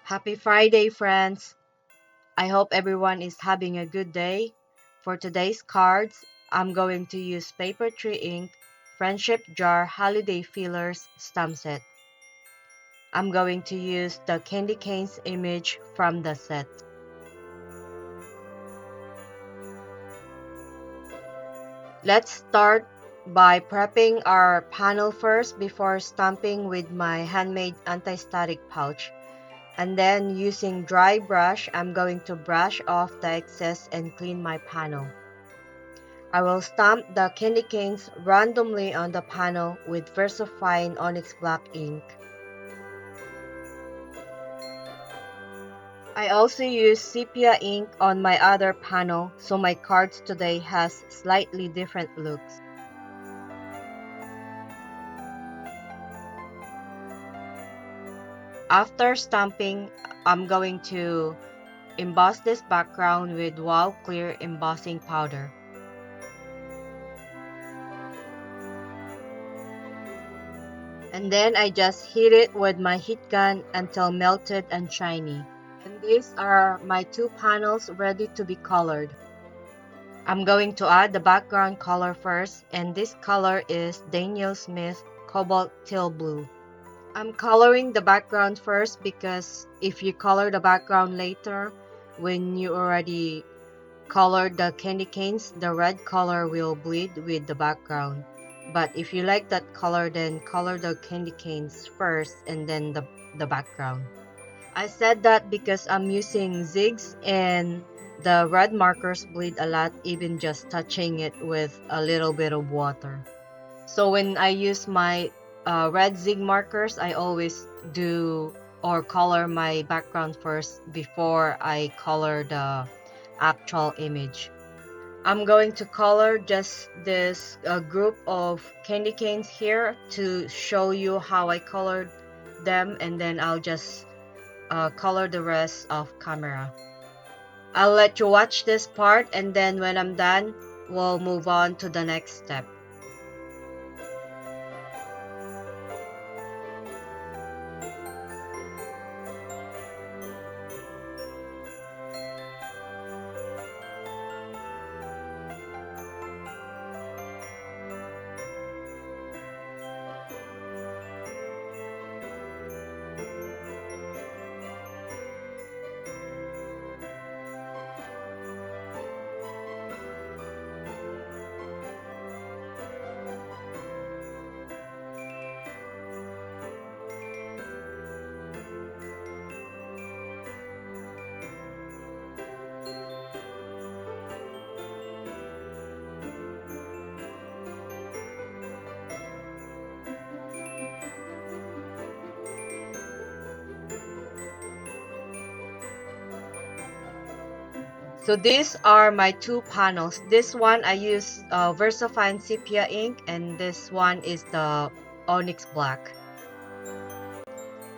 Happy Friday, friends! I hope everyone is having a good day. For today's cards, I'm going to use Papertrey Ink Friendship Jar Holiday Fillers Stamp Set. I'm going to use the candy canes image from the set. Let's start by prepping our panel first before stamping with my handmade anti-static pouch. And then using dry brush, I'm going to brush off the excess and clean my panel. I will stamp the candy canes randomly on the panel with Versafine Onyx Black ink. I also use Sepia ink on my other panel, so my cards today has slightly different looks. After stamping, I'm going to emboss this background with Wow Clear embossing powder. And then I just heat it with my heat gun until melted and shiny. And these are my two panels ready to be colored. I'm going to add the background color first, and this color is Daniel Smith Cobalt Teal Blue. I'm coloring the background first because if you color the background later, when you already colored the candy canes, the red color will bleed with the background. But if you like that color, then color the candy canes first and then the background. I said that because I'm using zigs and the red markers bleed a lot even just touching it with a little bit of water. So when I use my red zig markers, I always do or color my background first before I color the actual image. I'm going to color just this group of candy canes here to show you how I colored them, and then I'll just color the rest off camera. I'll let you watch this part, and then when I'm done, we'll move on to the next step. So these are my two panels. This one I use Versafine Sepia ink, and this one is the Onyx Black.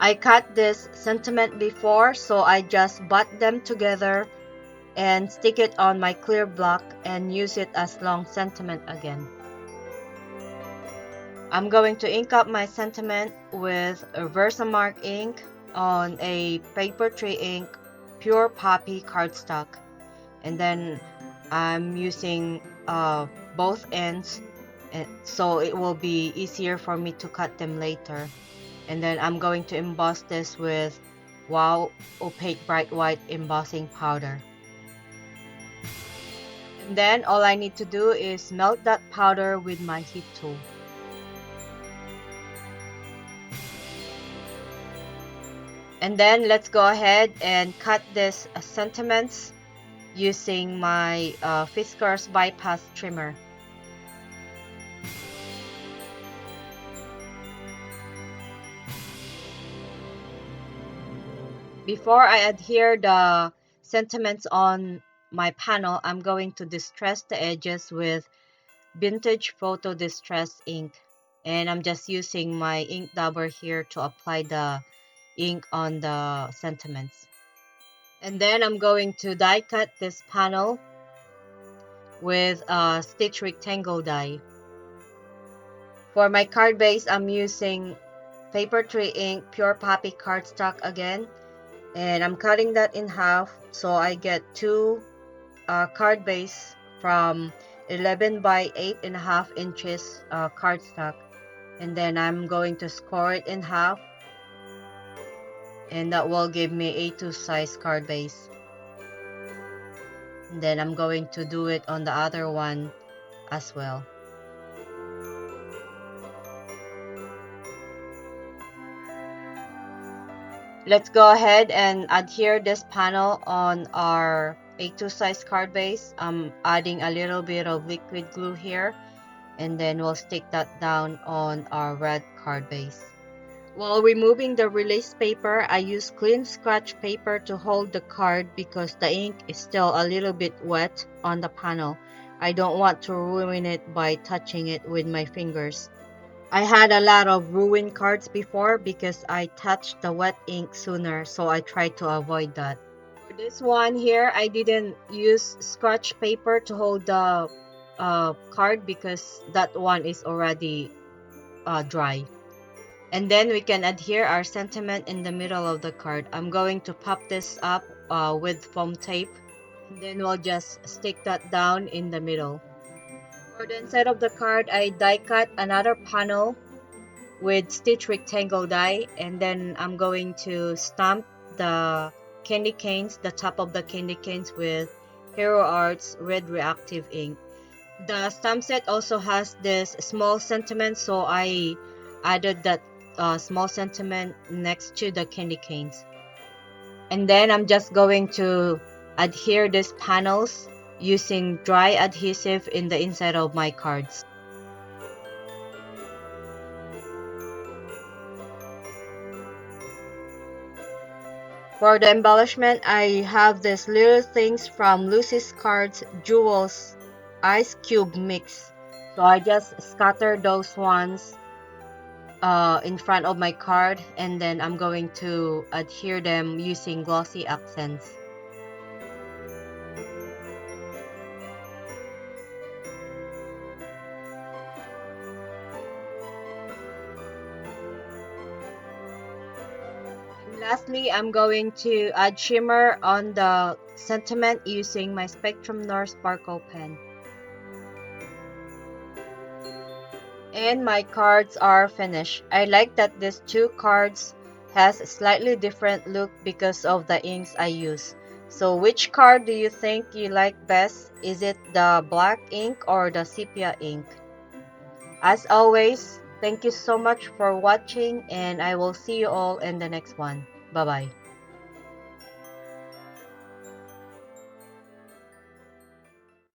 I cut this sentiment before, so I just butt them together and stick it on my clear block and use it as long sentiment again. I'm going to ink up my sentiment with a Versamark ink on a Papertrey ink pure poppy cardstock. And then I'm using both ends, and so it will be easier for me to cut them later. And then I'm going to emboss this with Wow Opaque Bright White embossing powder. And then all I need to do is melt that powder with my heat tool. And then let's go ahead and cut this sentiments using my Fiskars bypass trimmer. Before I adhere the sentiments on my panel, I'm going to distress the edges with Vintage Photo Distress ink, and I'm just using my ink dauber here to apply the ink on the sentiments. And then I'm going to die cut this panel with a stitch rectangle die. For my card base, I'm using Papertrey ink pure poppy cardstock again, And I'm cutting that in half so I get two card base from 11 by 8.5 inches cardstock, and then I'm going to score it in half, and that will give me A2 size card base. And then I'm going to do it on the other one as well. Let's go ahead and adhere this panel on our A2 size card base. I'm adding a little bit of liquid glue here, and then we'll stick that down on our red card base. While removing the release paper, I use clean scratch paper to hold the card because the ink is still a little bit wet on the panel. I don't want to ruin it by touching it with my fingers. I had a lot of ruined cards before because I touched the wet ink sooner, so I tried to avoid that. For this one here, I didn't use scratch paper to hold the card because that one is already dry. And then we can adhere our sentiment in the middle of the card. I'm going to pop this up with foam tape, and then we'll just stick that down in the middle. For the inside of the card, I die cut another panel with stitch rectangle die, and then I'm going to stamp the candy canes, the top of the candy canes, with Hero Arts red reactive ink. The stamp set also has this small sentiment, so I added that small sentiment next to the candy canes. And then I'm just going to adhere these panels using dry adhesive in the inside of my cards. For the embellishment, I have these little things from Lucy's Cards Jewels Ice Cube Mix. So I just scatter those ones in front of my card, and then I'm going to adhere them using glossy accents. And lastly, I'm going to add shimmer on the sentiment using my Spectrum Noir Sparkle pen. And my cards are finished. I like that these two cards has a slightly different look because of the inks I use. So which card do you think you like best? Is it the black ink or the sepia ink? As always, thank you so much for watching, and I will see you all in the next one. Bye bye.